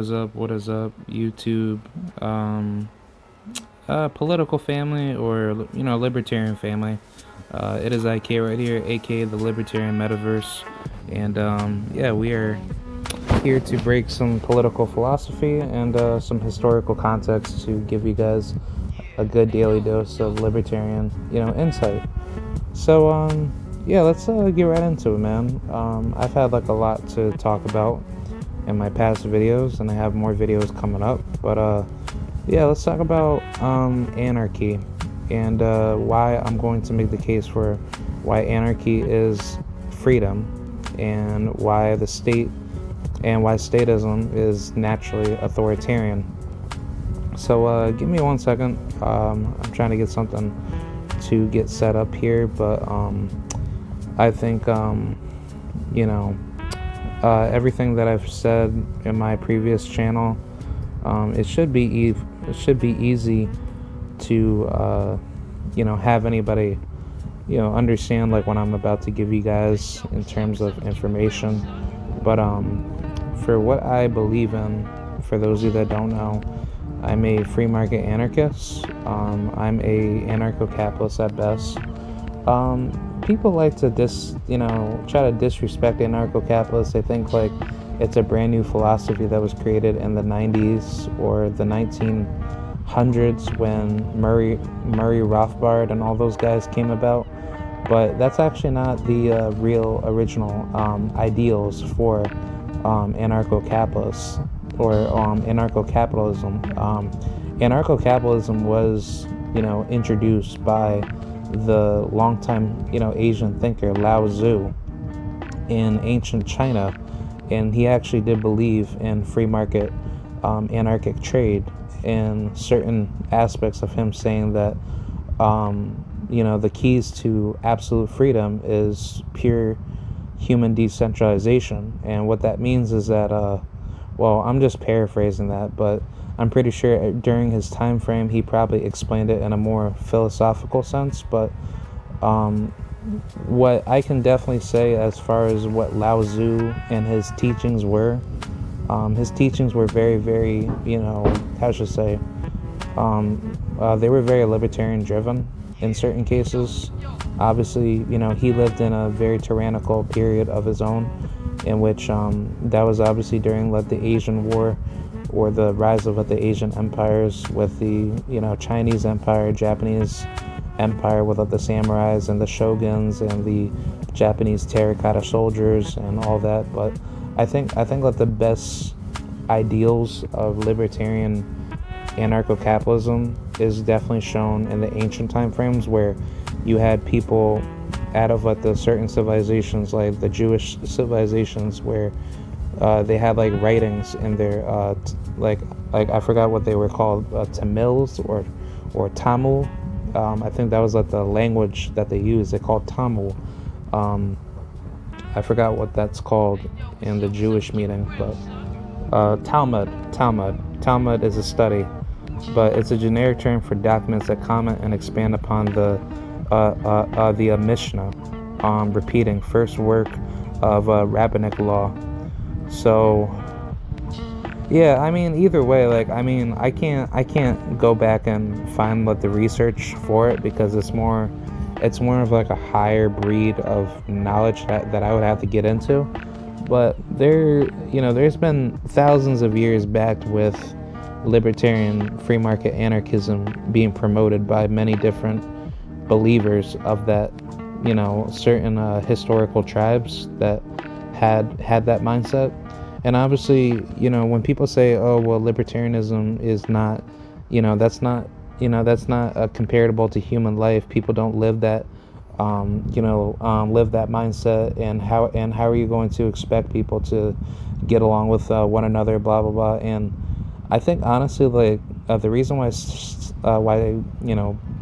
is up? What is up, YouTube? Political family, or libertarian family. It is IK right here, aka the Libertarian Metaverse, and yeah, we are here to break some political philosophy and some historical context to give you guys a good daily dose of libertarian, insight. So yeah, let's get right into it, man. I've had like a lot to talk about in my past videos, and I have more videos coming up. But yeah, let's talk about anarchy and why I'm going to make the case for why anarchy is freedom, and why the state and why statism is naturally authoritarian. So give me 1 second. I'm trying to get something to get set up here, but I think everything that I've said in my previous channel, it should be easy to have anybody understand like what I'm about to give you guys in terms of information. But for what I believe in, for those of you that don't know, I'm a free market anarchist. I'm a anarcho-capitalist at best. People like to try to disrespect anarcho-capitalists. They think like it's a brand new philosophy that was created in the 90s or the 1900s when Murray Rothbard and all those guys came about. But that's actually not the real original ideals for anarcho-capitalists or anarcho-capitalism. Anarcho-capitalism was, introduced by the longtime, Asian thinker Lao Tzu in ancient China, and he actually did believe in free market anarchic trade, and certain aspects of him saying that the keys to absolute freedom is pure human decentralization. And what that means is that well, I'm just paraphrasing that, but I'm pretty sure during his time frame he probably explained it in a more philosophical sense. But what I can definitely say as far as what Lao Tzu and his teachings were very, very, how should I say, they were very libertarian driven in certain cases. Obviously, he lived in a very tyrannical period of his own, in which that was obviously during like the Asian War, or the rise of the Asian empires, with the Chinese Empire, Japanese Empire with the samurais and the shoguns and the Japanese terracotta soldiers and all that. But I think that the best ideals of libertarian anarcho-capitalism is definitely shown in the ancient time frames, where you had people out of the certain civilizations, like the Jewish civilizations, where they had like writings in their like I forgot what they were called, Tamils or Tamil. I think that was like the language that they used. They called Tamil. I forgot what that's called in the Jewish meaning, but Talmud is a study, but it's a generic term for documents that comment and expand upon the Mishnah, repeating first work of rabbinic law. So yeah, I mean, either way, like, I mean, I can't go back and find the research for it, because it's more of like a higher breed of knowledge that I would have to get into. But there's been thousands of years backed with libertarian free market anarchism being promoted by many different believers of that, certain historical tribes that had that mindset. And obviously, when people say, oh, well, libertarianism is not, that's not comparable to human life. People don't live that, live that mindset. And how are you going to expect people to get along with one another, blah, blah, blah. And I think, honestly, like, the reason why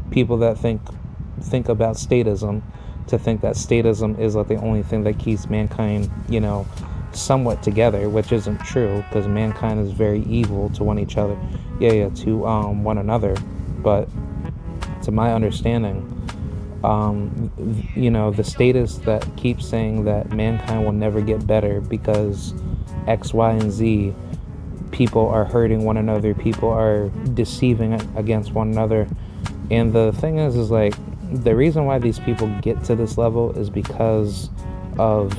people that think about statism, to think that statism is like the only thing that keeps mankind, somewhat together, which isn't true, because mankind is very evil to one another. But to my understanding, the status that keeps saying that mankind will never get better because X, Y, and Z, people are hurting one another, people are deceiving against one another. And the thing is like, the reason why these people get to this level is because of,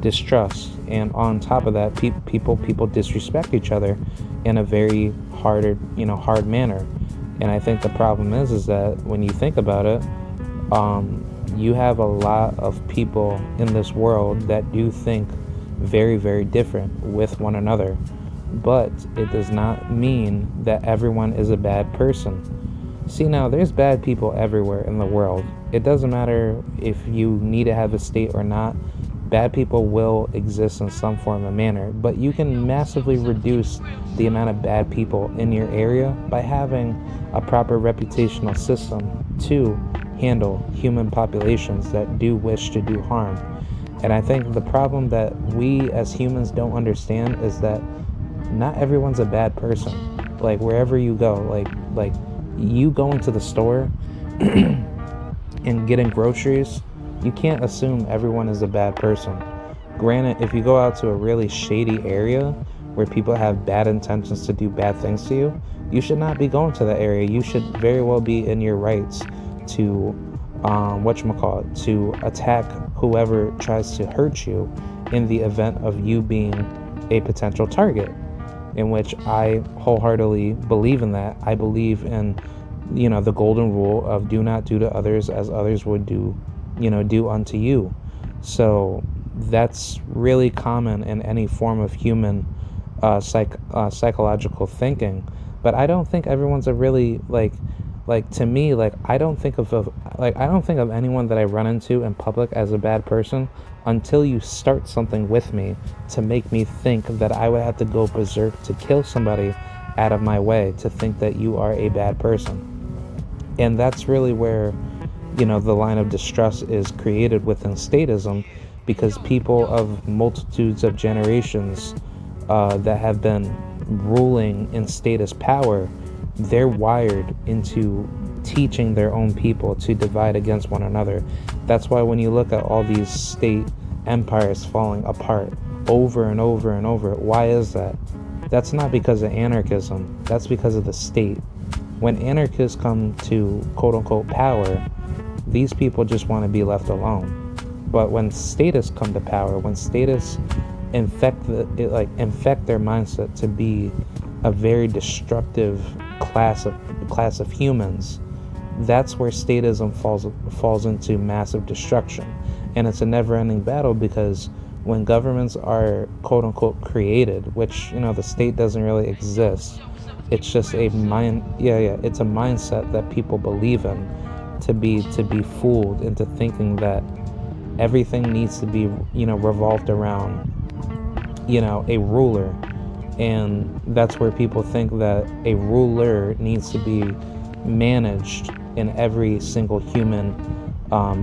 distrust. And on top of that, people disrespect each other in a very hard manner. And I think the problem is that when you think about it, you have a lot of people in this world that do think very, very different with one another. But it does not mean that everyone is a bad person. See, now, there's bad people everywhere in the world. It doesn't matter if you need to have a state or not. Bad people will exist in some form or manner. But you can massively reduce the amount of bad people in your area by having a proper reputational system to handle human populations that do wish to do harm. And I think the problem that we as humans don't understand is that not everyone's a bad person. Like, wherever you go, like you going to the store and getting groceries, you can't assume everyone is a bad person. Granted, if you go out to a really shady area where people have bad intentions to do bad things to you, you should not be going to that area. You should very well be in your rights to to attack whoever tries to hurt you in the event of you being a potential target, in which I wholeheartedly believe in that. I believe in, the golden rule of do not do to others as others would do unto you. So that's really common in any form of human psychological thinking. But I don't think everyone's a really to me, I don't think of anyone that I run into in public as a bad person until you start something with me to make me think that I would have to go berserk to kill somebody out of my way to think that you are a bad person. And that's really where, the line of distrust is created within statism, because people of multitudes of generations that have been ruling in status power, they're wired into teaching their own people to divide against one another. That's why when you look at all these state empires falling apart over and over and over, why is that? That's not because of anarchism. That's because of the state. When anarchists come to quote-unquote power, these people just want to be left alone. But when statists come to power, when statists infect their mindset to be a very destructive class of humans, that's where statism falls into massive destruction. And it's a never-ending battle, because when governments are quote-unquote created, which the state doesn't really exist, it's just a it's a mindset that people believe in, to be fooled into thinking that everything needs to be revolved around a ruler. And that's where people think that a ruler needs to be managed in every single human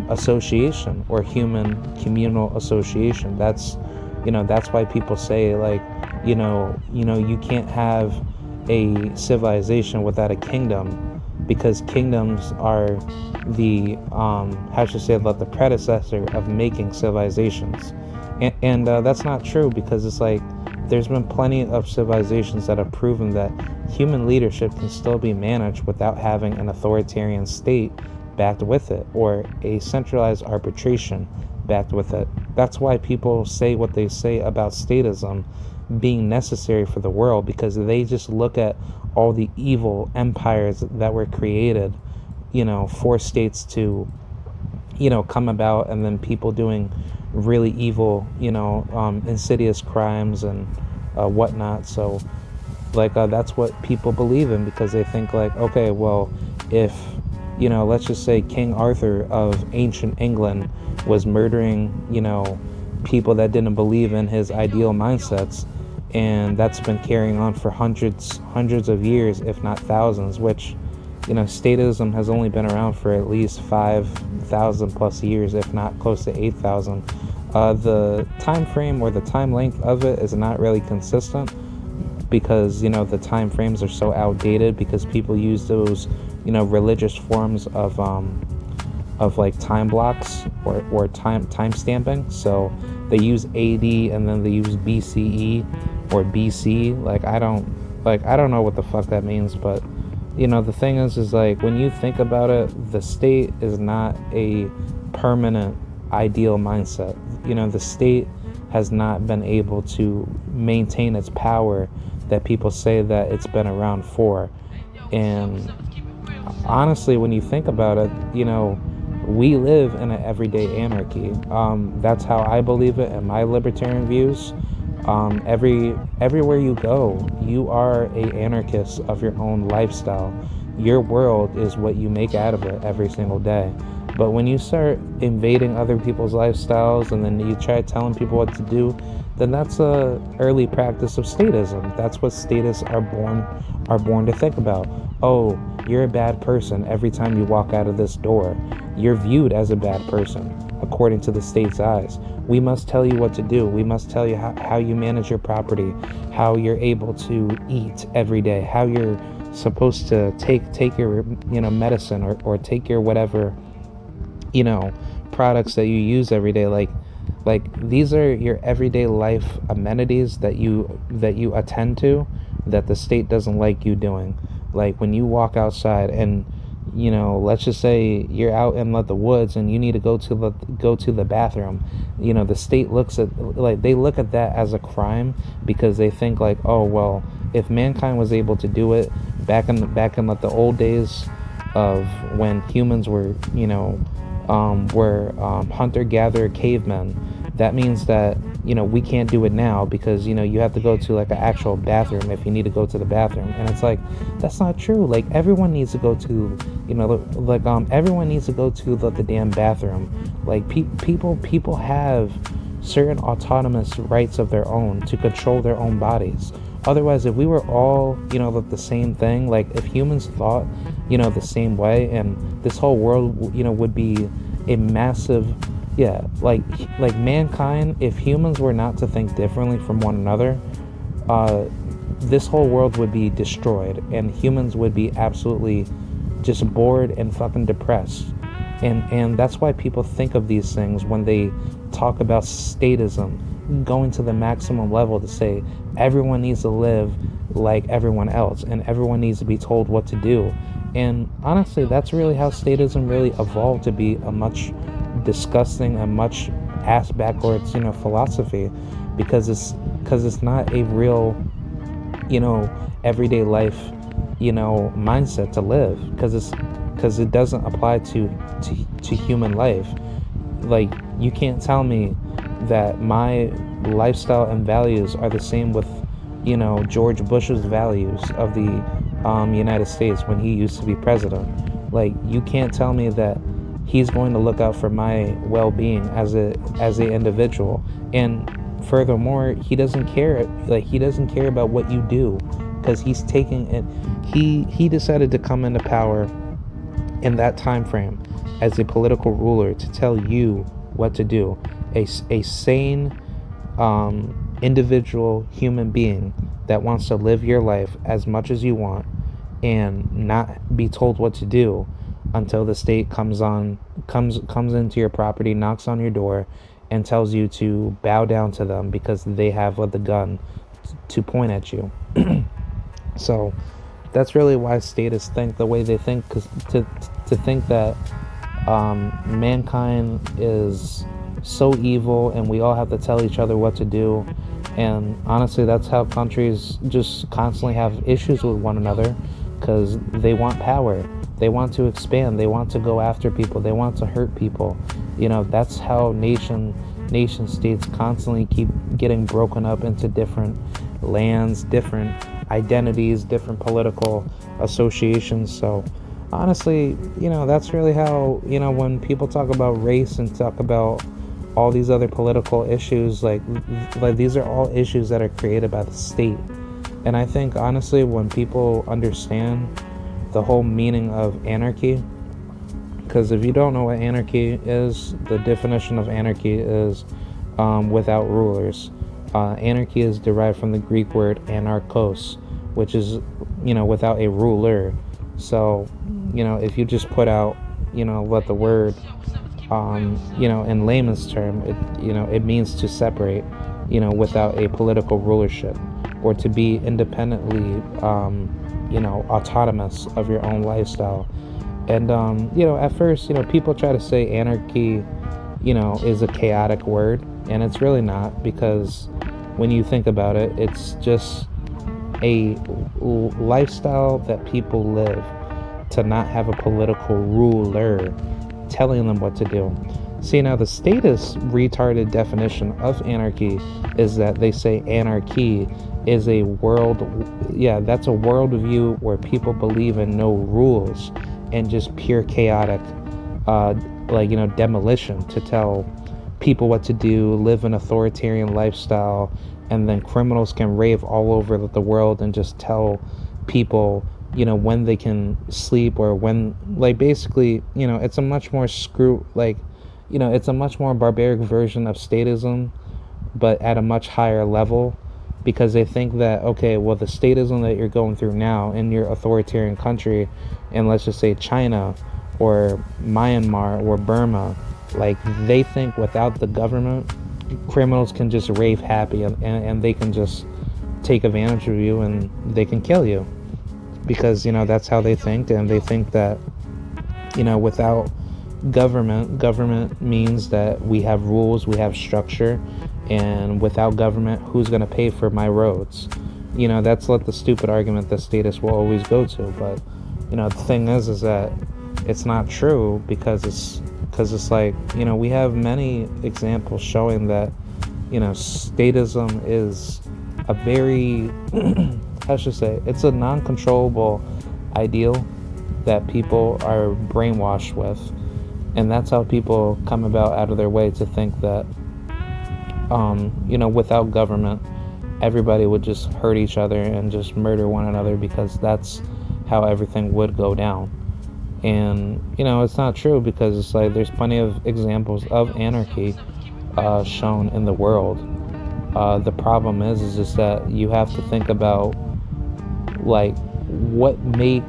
association or human communal association. That's why people say you can't have a civilization without a kingdom, because kingdoms are the the predecessor of making civilizations. And that's not true, because it's there's been plenty of civilizations that have proven that human leadership can still be managed without having an authoritarian state backed with it, or a centralized arbitration backed with it. That's why people say what they say about statism being necessary for the world, because they just look at all the evil empires that were created, for states to, come about, and then people doing really evil, insidious crimes and whatnot. So that's what people believe in, because they think okay, well, if let's just say King Arthur of ancient England was murdering people that didn't believe in his ideal mindsets, and that's been carrying on for hundreds of years, if not thousands, which statism has only been around for at least 5,000 plus years, if not close to 8,000. The time frame or the time length of it is not really consistent, because the time frames are so outdated, because people use those religious forms of time blocks or time stamping. So they use AD and then they use BCE or BC. I don't know what the fuck that means, but the thing is like, when you think about it, the state is not a permanent ideal mindset. The state has not been able to maintain its power that people say that it's been around for. And honestly, when you think about it, we live in an everyday anarchy. That's how I believe it in my libertarian views. Everywhere you go, you are a anarchist of your own lifestyle. Your world is what you make out of it every single day. But when you start invading other people's lifestyles and then you try telling people what to do, then that's a early practice of statism. That's what statists are born to think about. Oh, you're a bad person every time you walk out of this door. You're viewed as a bad person according to the state's eyes. We must tell you what to do. We must tell you how you manage your property, how you're able to eat every day, how you're supposed to take your medicine or take your whatever products that you use every day. Like these are your everyday life amenities that you attend to, that the state doesn't like you doing. Like when you walk outside and let's just say you're out in the woods and you need to go to the bathroom. The state looks at that as a crime, because they think like, oh well, if mankind was able to do it back in the old days of when humans were hunter-gatherer cavemen, that means that we can't do it now, because you have to go to like an actual bathroom if you need to go to the bathroom. And it's like, that's not true. Like everyone needs to go to everyone needs to go to the damn bathroom. Like people have certain autonomous rights of their own to control their own bodies. Otherwise, if we were all the same thing, like if humans thought the same way, and this whole world would be a massive like mankind, if humans were not to think differently from one another, this whole world would be destroyed, and humans would be absolutely just bored and fucking depressed. And that's why people think of these things when they talk about statism, going to the maximum level to say everyone needs to live like everyone else and everyone needs to be told what to do. And honestly, that's really how statism really evolved to be a much disgusting and much ass backwards philosophy, because it's not a real everyday life mindset to live, because it doesn't apply to human life. Like, you can't tell me that my lifestyle and values are the same with George Bush's values of the United States when he used to be president. Like, you can't tell me that he's going to look out for my well-being as a individual. And furthermore, he doesn't care. Like, he doesn't care about what you do, because he's taking it. He decided to come into power in that time frame as a political ruler to tell you what to do. A sane individual human being that wants to live your life as much as you want and not be told what to do until the state comes into your property, knocks on your door, and tells you to bow down to them because they have the gun to point at you. So that's really why statists think the way they think, because to think that mankind is so evil and we all have to tell each other what to do. And honestly, that's how countries just constantly have issues with one another, because they want power, they want to expand, they want to go after people, they want to hurt people. That's how nation states constantly keep getting broken up into different lands, different identities, different political associations. So honestly, that's really how, when people talk about race and talk about all these other political issues, like these are all issues that are created by the state. And I think honestly, when people understand the whole meaning of anarchy, because if you don't know what anarchy is, the definition of anarchy is without rulers. Anarchy is derived from the Greek word anarchos, which is without a ruler. So if you just put out what the word in layman's term, it means to separate, without a political rulership. or to be independently, autonomous of your own lifestyle. And, at first, people try to say anarchy, is a chaotic word, and it's really not, because when you think about it, it's just a lifestyle that people live to not have a political ruler telling them what to do. See, now the status retarded definition of anarchy is that they say anarchy is a that's a worldview where people believe in no rules and just pure chaotic, demolition to tell people what to do, live an authoritarian lifestyle, and then criminals can rave all over the world and just tell people, when they can sleep, or when, basically, it's a much more it's a much more barbaric version of statism, but at a much higher level, because they think that, okay, well, the statism that you're going through now in your authoritarian country, and let's just say China or Myanmar or Burma, they think without the government, criminals can just rave happy, and they can just take advantage of you and they can kill you, because that's how they think. And they think that without government means that we have rules, we have structure, and without government, who's going to pay for my roads? That's the stupid argument that statists will always go to. But the thing is that it's not true, because it's we have many examples showing that statism is a very it's a non-controllable ideal that people are brainwashed with, and that's how people come about out of their way to think that without government, everybody would just hurt each other and just murder one another, because that's how everything would go down. And it's not true, because it's there's plenty of examples of anarchy shown in the world. The problem is just that you have to think about what made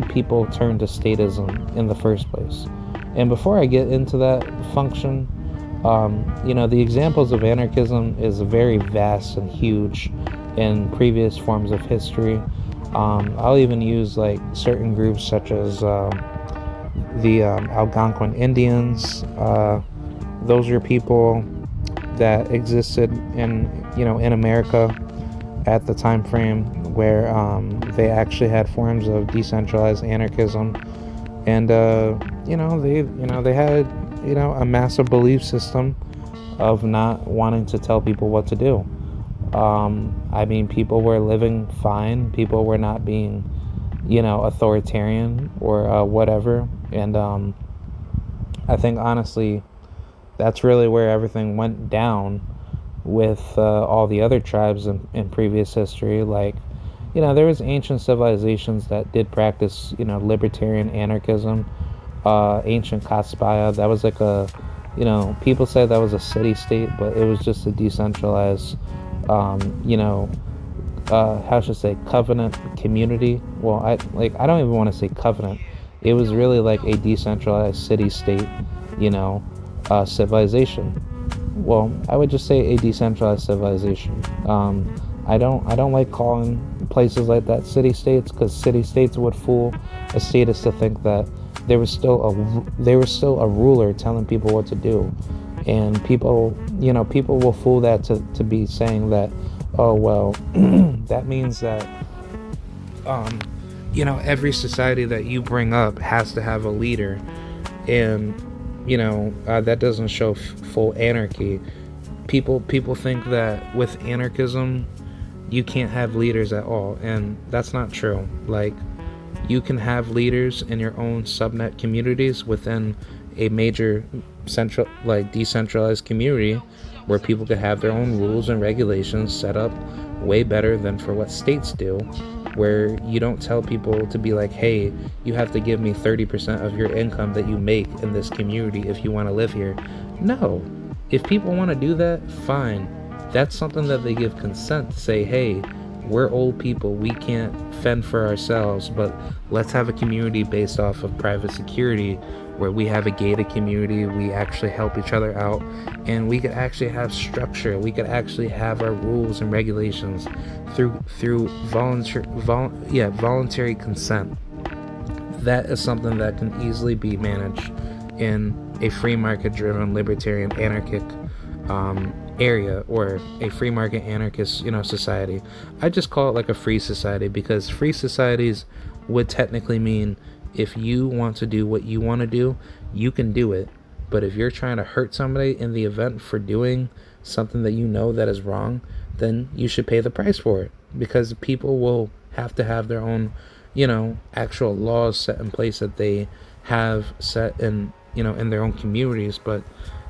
people turn to statism in the first place. And before I get into that function, the examples of anarchism is very vast and huge in previous forms of history. I'll even use certain groups such as the Algonquin Indians. Those are people that existed in America at the time frame where they actually had forms of decentralized anarchism, and they had a massive belief system of not wanting to tell people what to do. People were living fine. People were not being, authoritarian or whatever. And I think, honestly, that's really where everything went down with all the other tribes in previous history. There was ancient civilizations that did practice, libertarian anarchism. Ancient Kaspaya, that was people say that was a city-state, but it was just a decentralized covenant community. Well, I don't even want to say covenant. It was really a decentralized city-state, civilization. Well, I would just say a decentralized civilization. I don't like calling places like that city-states, because city-states would fool a statist to think that there was still a ruler telling people what to do. And people will fool that to be saying that, oh, well, that means that, every society that you bring up has to have a leader. And, that doesn't show full anarchy. People think that with anarchism, you can't have leaders at all. And that's not true. You can have leaders in your own subnet communities within a major decentralized community, where people can have their own rules and regulations set up way better than for what states do, where you don't tell people to be hey, you have to give me 30% of your income that you make in this community if you want to live here. No. If people want to do that, fine. That's something that they give consent to say, hey, we're old people, we can't fend for ourselves, but let's have a community based off of private security where we have a gated community, we actually help each other out, and we could actually have structure. We could actually have our rules and regulations through voluntary consent. That is something that can easily be managed in a free market driven libertarian anarchic area, or a free market anarchist society. I just call it like a free society, because free societies would technically mean if you want to do what you want to do, you can do it. But if you're trying to hurt somebody in the event for doing something that that is wrong, then you should pay the price for it, because people will have to have their own actual laws set in place that they have set in in their own communities. But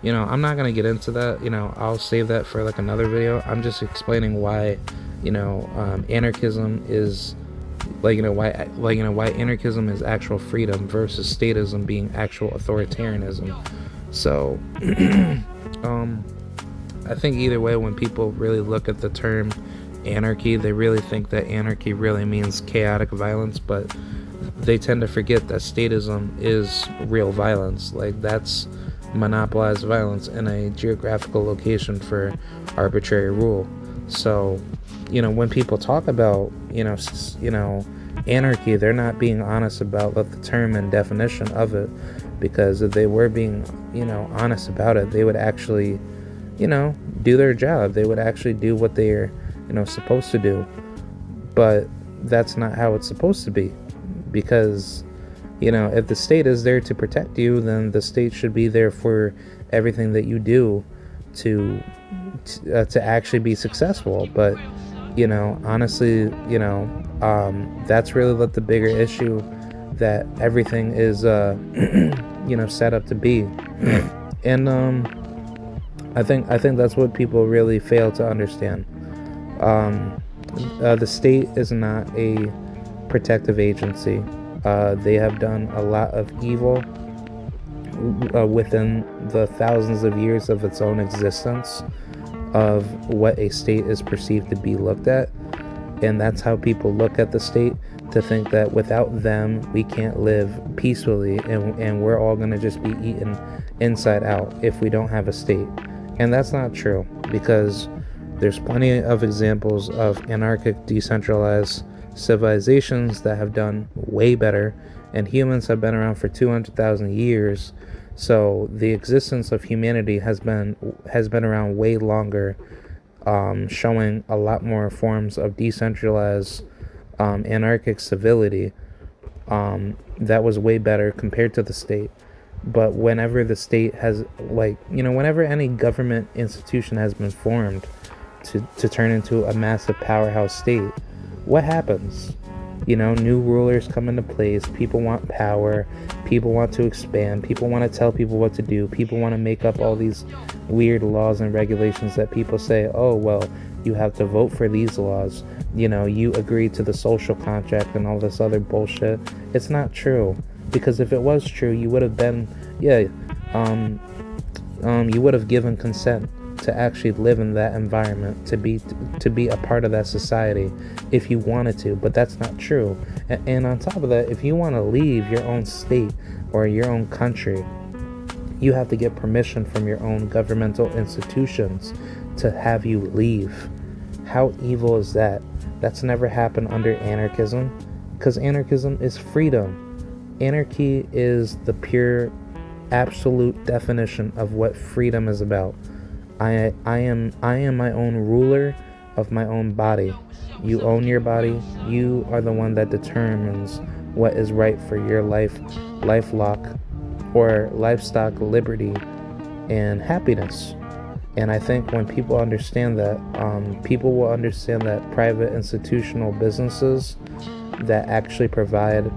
I'm not going to get into that. I'll save that for like another video. I'm just explaining why anarchism is why anarchism is actual freedom versus statism being actual authoritarianism. So I think either way, when people really look at the term anarchy, they really think that anarchy really means chaotic violence, but they tend to forget that statism is real violence. Like, that's monopolized violence in a geographical location for arbitrary rule. So when people talk about anarchy, they're not being honest about the term and definition of it, because if they were being honest about it, they would actually do their job. They would actually do what they're supposed to do. But that's not how it's supposed to be, because if the state is there to protect you, then the state should be there for everything that you do to actually be successful. But honestly, that's really what the bigger issue, that everything is set up to be. And I think that's what people really fail to understand. The state is not a protective agency. They have done a lot of evil within the thousands of years of its own existence, of what a state is perceived to be looked at. And that's how people look at the state, to think that without them we can't live peacefully, and we're all going to just be eaten inside out if we don't have a state. And that's not true, because there's plenty of examples of anarchic decentralized civilizations that have done way better, and humans have been around for 200,000 years. So the existence of humanity has been around way longer, showing a lot more forms of decentralized anarchic civility that was way better compared to the state. But whenever the state has, whenever any government institution has been formed to turn into a massive powerhouse state, what happens? New rulers come into place. People want power. People want to expand. People want to tell people what to do. People want to make up all these weird laws and regulations that people say, oh, well, you have to vote for these laws. You agree to the social contract and all this other bullshit. It's not true. Because if it was true, you would have been, you would have given consent to actually live in that environment, to be a part of that society if you wanted to. But that's not true. And on top of that, if you want to leave your own state or your own country, you have to get permission from your own governmental institutions to have you leave. How evil is that? That's never happened under anarchism, because anarchism is freedom. Anarchy is the pure, absolute definition of what freedom is about. I am my own ruler of my own body. You own your body. You are the one that determines what is right for your lifelock, or livestock liberty and happiness. And I think when people understand that, people will understand that private institutional businesses that actually provide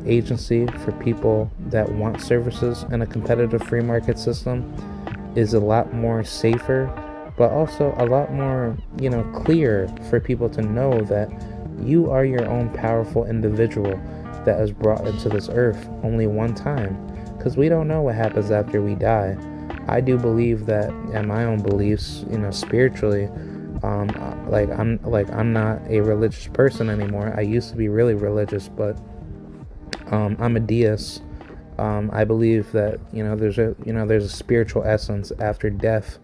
agency for people that want services in a competitive free market system is a lot more safer, but also a lot more clear for people to know that you are your own powerful individual that is brought into this earth only one time, because we don't know what happens after we die. I do believe that, in my own beliefs, spiritually, I'm not a religious person anymore. I used to be really religious, but I'm a deist. I believe that there's a spiritual essence after death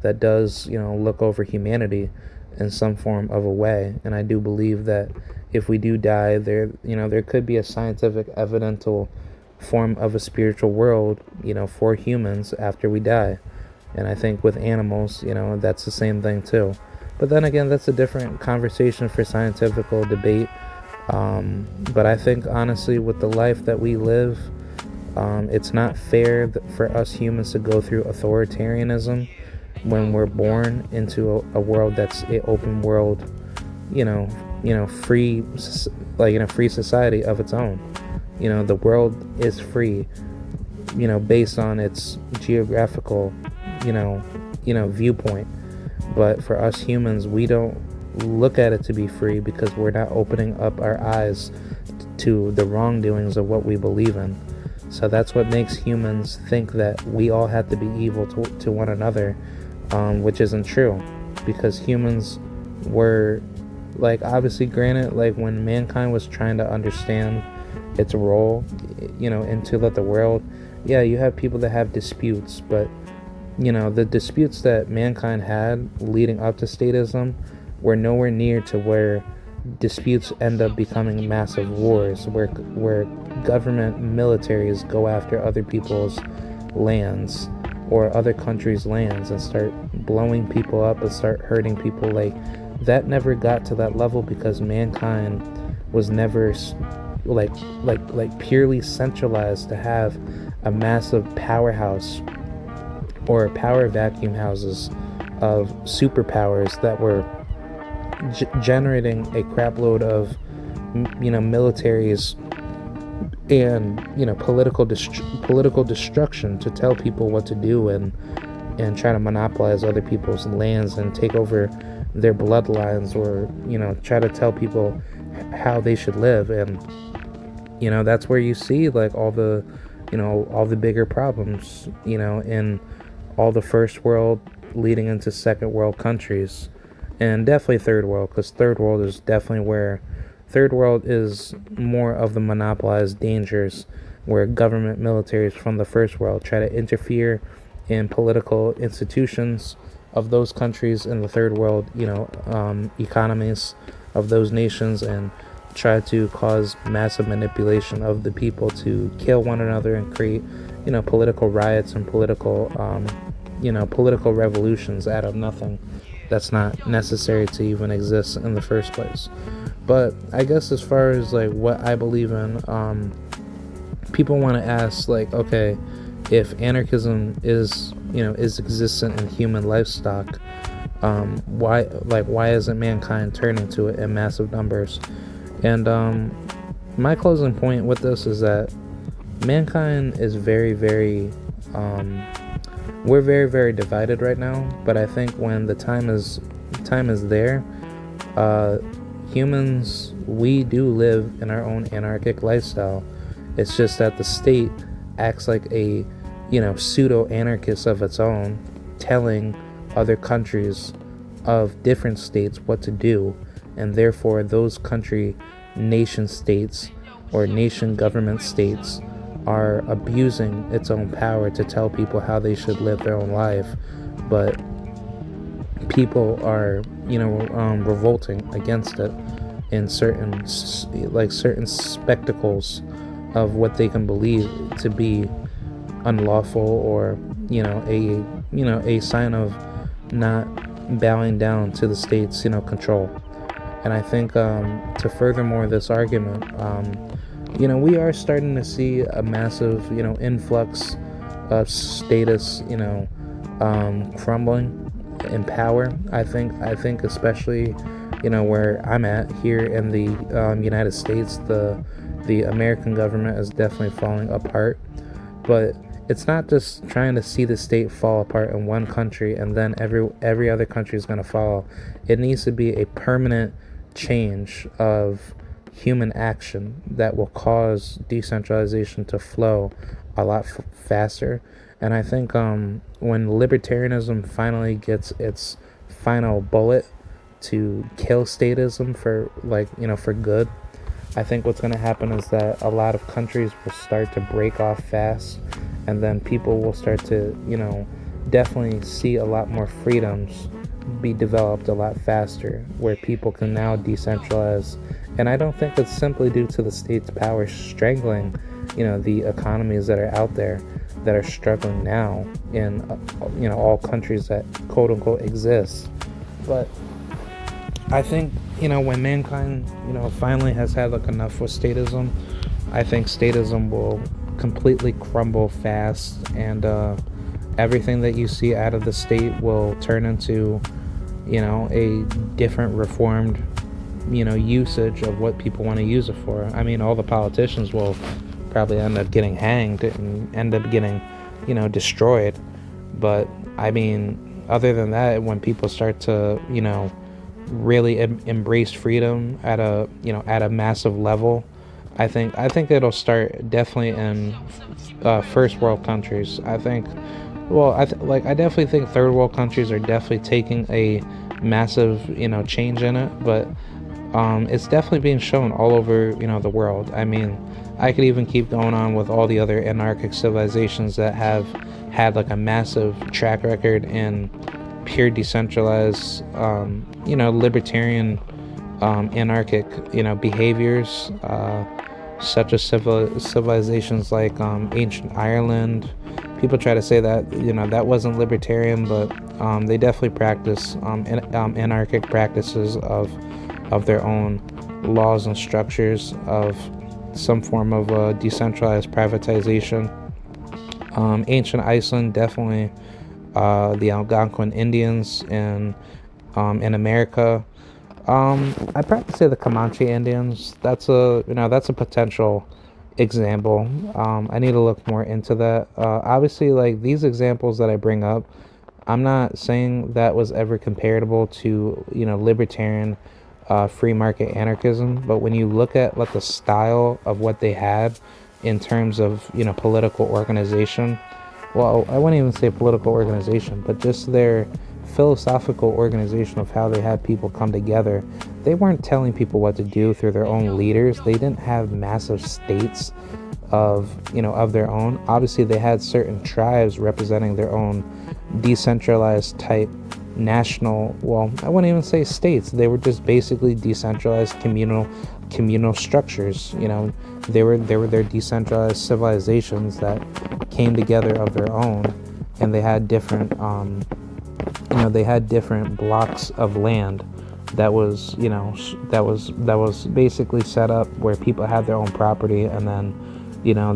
that does look over humanity in some form of a way, and I do believe that if we do die, there could be a scientific evidential form of a spiritual world for humans after we die. And I think with animals, that's the same thing too. But then again, that's a different conversation for scientific debate. But I think honestly, with the life that we live, it's not fair for us humans to go through authoritarianism when we're born into a world that's an open world, free, like in a free society of its own. The world is free, based on its geographical, viewpoint. But for us humans, we don't look at it to be free because we're not opening up our eyes to the wrongdoings of what we believe in. So that's what makes humans think that we all have to be evil to one another, which isn't true, because humans were, like, obviously, granted, like when mankind was trying to understand its role, into the world, yeah, you have people that have disputes, but the disputes that mankind had leading up to statism were nowhere near to where disputes end up becoming massive wars, where government militaries go after other people's lands or other countries' lands and start blowing people up and start hurting people. Like, that never got to that level because mankind was never like purely centralized to have a massive powerhouse or power vacuum houses of superpowers that were generating a crapload of militaries and political destruction to tell people what to do and try to monopolize other people's lands and take over their bloodlines, or try to tell people how they should live. And that's where you see like all the bigger problems in all the first world leading into second world countries, and definitely third world, because third world is definitely where third world is more of the monopolized dangers, where government militaries from the first world try to interfere in political institutions of those countries in the third world, economies of those nations, and try to cause massive manipulation of the people to kill one another and create political riots and political revolutions out of nothing that's not necessary to even exist in the first place. But I guess as far as like what I believe in, people want to ask, like, okay, if anarchism is existent in human livestock, why isn't mankind turning to it in massive numbers? And my closing point with this is that mankind is very, very we're very, very divided right now. But I think when the time is there, humans, we do live in our own anarchic lifestyle. It's just that the state acts like a pseudo-anarchist of its own, telling other countries of different states what to do, and therefore those nation states or nation government states are abusing its own power to tell people how they should live their own life. But people are revolting against it in certain spectacles of what they can believe to be unlawful, or a sign of not bowing down to the state's control. And I think to furthermore this argument, we are starting to see a massive influx of status crumbling in power. I think especially where I'm at here in the United States, the American government is definitely falling apart. But it's not just trying to see the state fall apart in one country and then every other country is going to follow. It needs to be a permanent change of human action that will cause decentralization to flow a lot faster. And I think when libertarianism finally gets its final bullet to kill statism for good, I think what's going to happen is that a lot of countries will start to break off fast, and then people will start to, definitely see a lot more freedoms be developed a lot faster, where people can now decentralize. And I don't think it's simply due to the state's power strangling, the economies that are out there that are struggling now in, all countries that quote unquote exist. But I think, when mankind, finally has had like enough with statism, I think statism will completely crumble fast, and everything that you see out of the state will turn into, a different reformed, usage of what people want to use it for. I mean, all the politicians will probably end up getting hanged and end up getting, destroyed. But I mean, other than that, when people start to, really embrace freedom at a massive level, I think it'll start definitely in first world countries. I definitely think third world countries are definitely taking a massive, change in it, but it's definitely being shown all over, the world. I mean, I could even keep going on with all the other anarchic civilizations that have had like a massive track record in pure decentralized, libertarian, anarchic, behaviors, such as civilizations like ancient Ireland. People try to say that, that wasn't libertarian, but they definitely practice anarchic practices of their own laws and structures of some form of decentralized privatization. Ancient Iceland, definitely the Algonquin Indians in America. I'd probably say the Comanche Indians. That's a potential example. I need to look more into that. Obviously, like these examples that I bring up, I'm not saying that was ever comparable to, libertarian free market anarchism, but when you look at like the style of what they had in terms of, political organization, well, I wouldn't even say political organization, but just their philosophical organization of how they had people come together. They weren't telling people what to do through their own leaders. They didn't have massive states of their own. Obviously, they had certain tribes representing their own decentralized type national, well, I wouldn't even say states. They were just basically decentralized communal structures. They were their decentralized civilizations that came together of their own, and they had different blocks of land that was basically set up where people had their own property, and then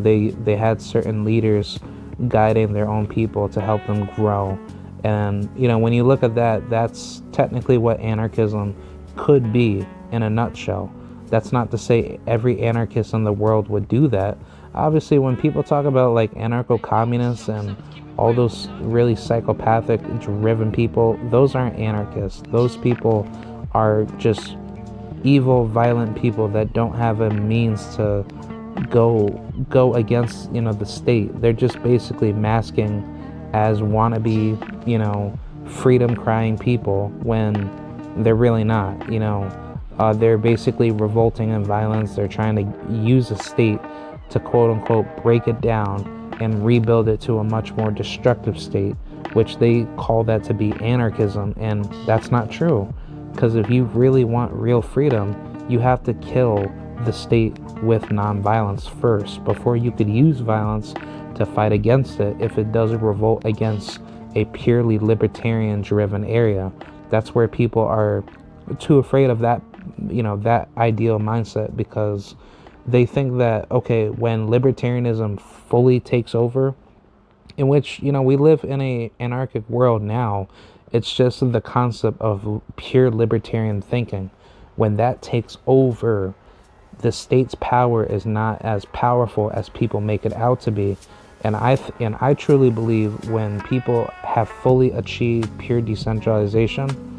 they had certain leaders guiding their own people to help them grow. And when you look at that, that's technically what anarchism could be in a nutshell. That's not to say every anarchist in the world would do that. Obviously, when people talk about like anarcho-communists and all those really psychopathic driven people, those aren't anarchists. Those people are just evil, violent people that don't have a means to go against the state. They're just basically masking as wannabe freedom crying people when they're really not. They're basically revolting in violence. They're trying to use a state to quote unquote break it down and rebuild it to a much more destructive state, which they call that to be anarchism. And that's not true, because if you really want real freedom, you have to kill the state with nonviolence first before you could use violence to fight against it if it doesn't revolt against a purely libertarian driven area. That's where people are too afraid of that that ideal mindset, because they think that, okay, when libertarianism fully takes over, in which we live in a anarchic world now, it's just the concept of pure libertarian thinking. When that takes over, the state's power is not as powerful as people make it out to be. And I truly believe when people have fully achieved pure decentralization,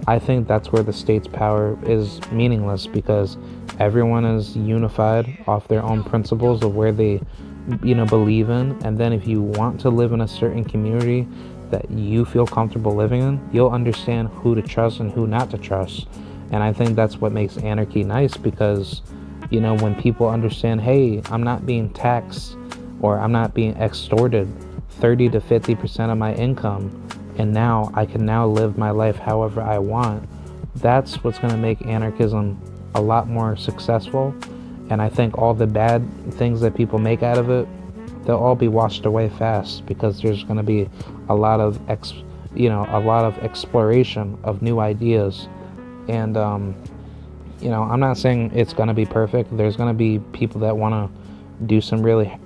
I think that's where the state's power is meaningless, because everyone is unified off their own principles of where they believe in. And then if you want to live in a certain community that you feel comfortable living in, you'll understand who to trust and who not to trust. And I think that's what makes anarchy nice, because When people understand, hey, I'm not being taxed or I'm not being extorted 30 to 50% of my income, and now I can now live my life however I want, that's what's going to make anarchism a lot more successful. And I think all the bad things that people make out of it, they'll all be washed away fast, because there's going to be a lot of exploration of new ideas. And I'm not saying it's going to be perfect. There's going to be people that want to do some really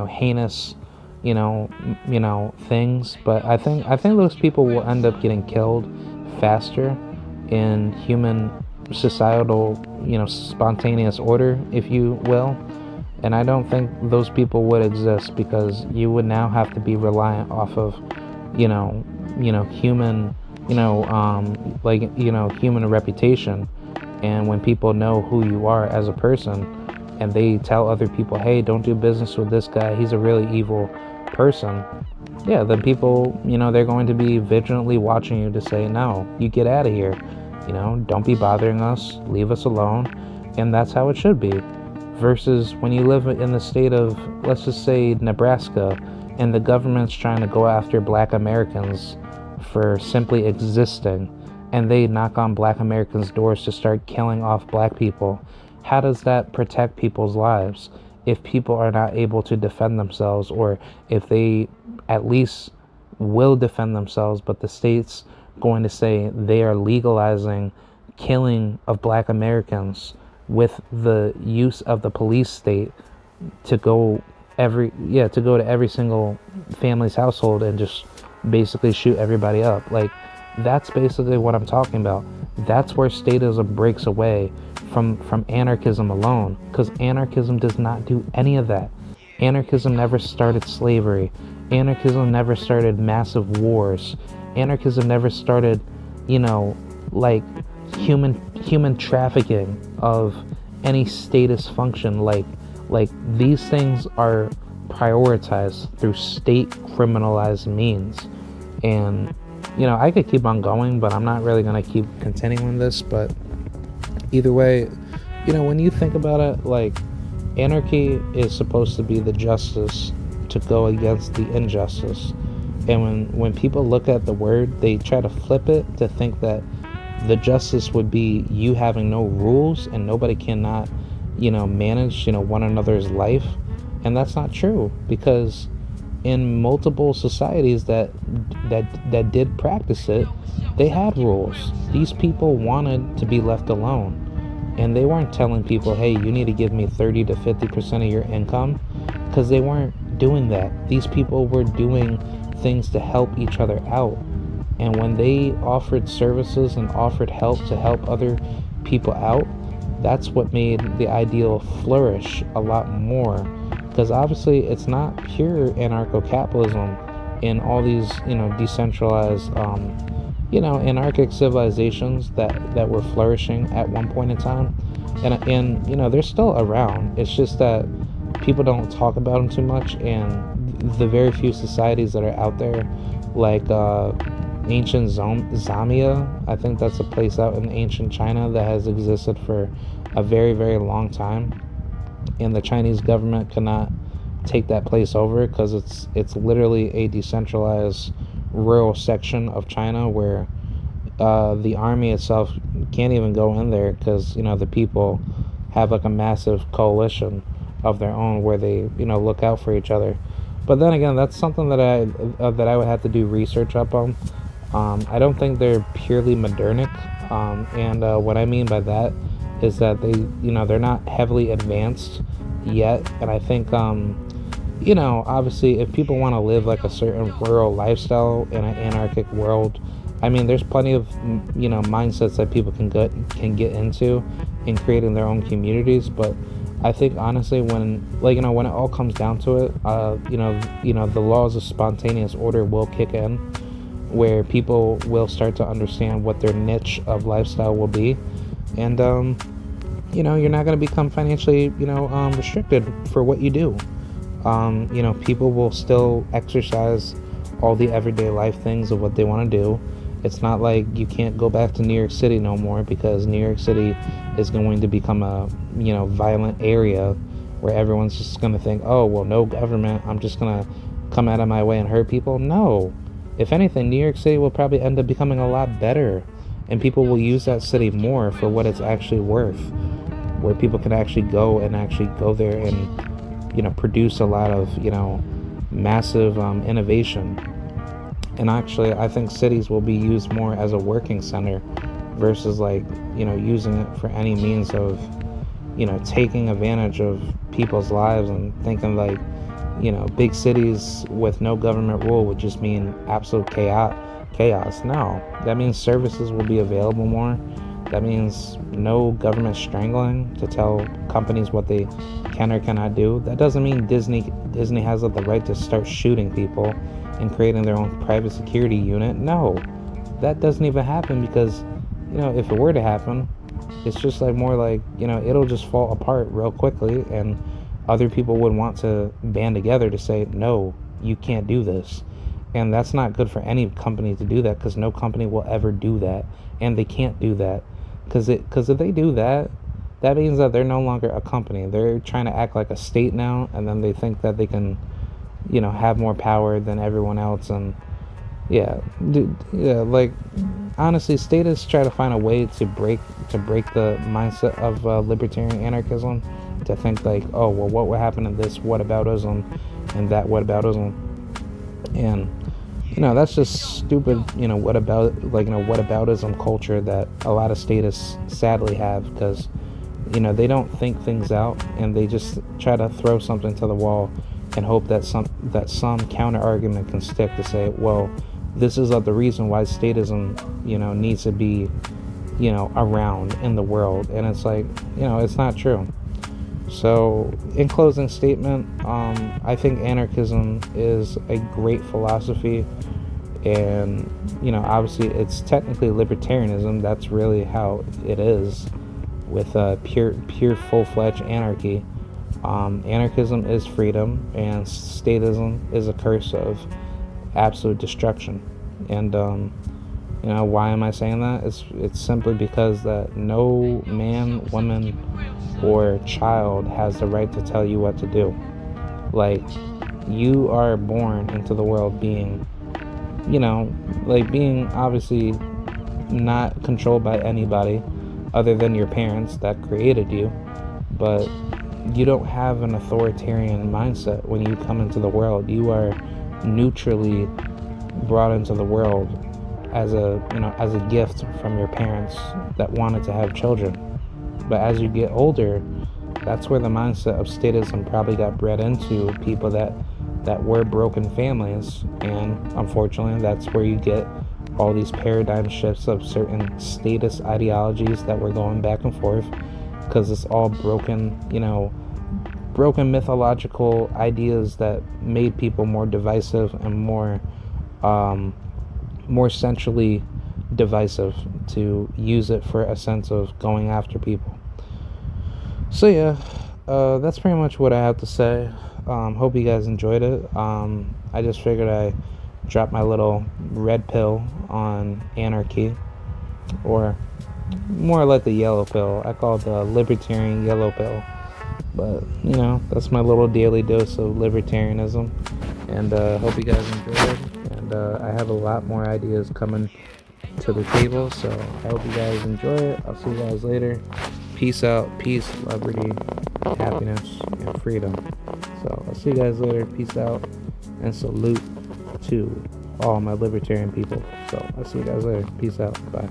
heinous things, but I think those people will end up getting killed faster in human societal spontaneous order, if you will. And I don't think those people would exist, because you would now have to be reliant off of human human reputation. And when people know who you are as a person, and they tell other people, hey, don't do business with this guy, he's a really evil person, yeah, then people, they're going to be vigilantly watching you to say, no, you get out of here, don't be bothering us, leave us alone. And that's how it should be. Versus when you live in the state of, let's just say, Nebraska, and the government's trying to go after Black Americans for simply existing, and they knock on Black Americans' doors to start killing off Black people. How does that protect people's lives if people are not able to defend themselves, or if they at least will defend themselves, but the state's going to say they are legalizing killing of Black Americans with the use of the police state to go to every single family's household and just basically shoot everybody up. Like, that's basically what I'm talking about. That's where statism breaks away from anarchism alone, because anarchism does not do any of that. Anarchism never started slavery. Anarchism never started massive wars. Anarchism never started, like human trafficking of any status function. Like these things are prioritized through state criminalized means. And I could keep on going, but I'm not really going to keep continuing on this. But either way, when you think about it, like, anarchy is supposed to be the justice to go against the injustice. And when people look at the word, they try to flip it to think that the justice would be you having no rules and nobody cannot, manage, one another's life. And that's not true, because in multiple societies that did practice it, they had rules. These people wanted to be left alone, and they weren't telling people, hey, you need to give me 30 to 50% of your income, because they weren't doing that. These people were doing things to help each other out. And when they offered services and offered help to help other people out, that's what made the ideal flourish a lot more. Because obviously it's not pure anarcho-capitalism in all these, decentralized, anarchic civilizations that were flourishing at one point in time. And they're still around. It's just that people don't talk about them too much. And the very few societies that are out there, like ancient Zamia, I think that's a place out in ancient China that has existed for a very, very long time. And the Chinese government cannot take that place over, because it's literally a decentralized rural section of China where the army itself can't even go in there, because the people have like a massive coalition of their own where they look out for each other. But then again, that's something that I would have to do research up on. I don't think they're purely modernic, and what I mean by that is that they're not heavily advanced yet. And I think obviously if people want to live like a certain rural lifestyle in an anarchic world, I mean, there's plenty of mindsets that people can get into in creating their own communities. But I think honestly, when when it all comes down to it, the laws of spontaneous order will kick in, where people will start to understand what their niche of lifestyle will be. And you're not going to become financially restricted for what you do. People will still exercise all the everyday life things of what they want to do, It's not like you can't go back to New York City no more, because New York City is going to become a, violent area where everyone's just going to think, oh, well, no government, I'm just going to come out of my way and hurt people. No. If anything, New York City will probably end up becoming a lot better, and people will use that city more for what it's actually worth, where people can actually go there and, produce a lot of, massive innovation. And actually, I think cities will be used more as a working center versus using it for any means of, taking advantage of people's lives, and thinking big cities with no government rule would just mean absolute chaos. No, that means services will be available more. That means no government strangling to tell companies what they can or cannot do. That doesn't mean Disney has the right to start shooting people and creating their own private security unit. No, that doesn't even happen, because if it were to happen, it's just it'll just fall apart real quickly, and other people would want to band together to say, no, you can't do this. And that's not good for any company to do that, because no company will ever do that, and they can't do that, because if they do that, that means that they're no longer a company. They're trying to act like a state now, and then they think that they can have more power than everyone else. And honestly, statists try to find a way to break the mindset of libertarian anarchism, to think oh, well, what would happen in this whataboutism and that whataboutism. And that's just stupid, whataboutism culture that a lot of statists sadly have, because they don't think things out, and they just try to throw something to the wall and hope that some counter argument can stick to say, well, this is the reason why statism needs to be around in the world. And it's it's not true. So in closing statement, I think anarchism is a great philosophy, and obviously it's technically libertarianism. That's really how it is, with pure full-fledged anarchy. Anarchism is freedom, and statism is a curse of absolute destruction. And why am I saying that? It's simply because that no man, woman, or child has the right to tell you what to do. You are born into the world being being obviously not controlled by anybody other than your parents that created you, but you don't have an authoritarian mindset when you come into the world. You are neutrally brought into the world as a gift from your parents that wanted to have children. But as you get older, that's where the mindset of statism probably got bred into people that were broken families, and unfortunately that's where you get all these paradigm shifts of certain status ideologies that were going back and forth, because it's all broken mythological ideas that made people more divisive and more centrally divisive, to use it for a sense of going after people. So yeah, that's pretty much what I have to say. Hope you guys enjoyed it. I just figured I drop my little red pill on anarchy, or more like the yellow pill. I call it the libertarian yellow pill. But that's my little daily dose of libertarianism, and hope you guys enjoyed. And I have a lot more ideas coming to the table, so I hope you guys enjoy it. I'll see you guys later. Peace out, peace, liberty, happiness, and freedom. So I'll see you guys later. Peace out, and salute to all my libertarian people. So I'll see you guys later. Peace out. Bye.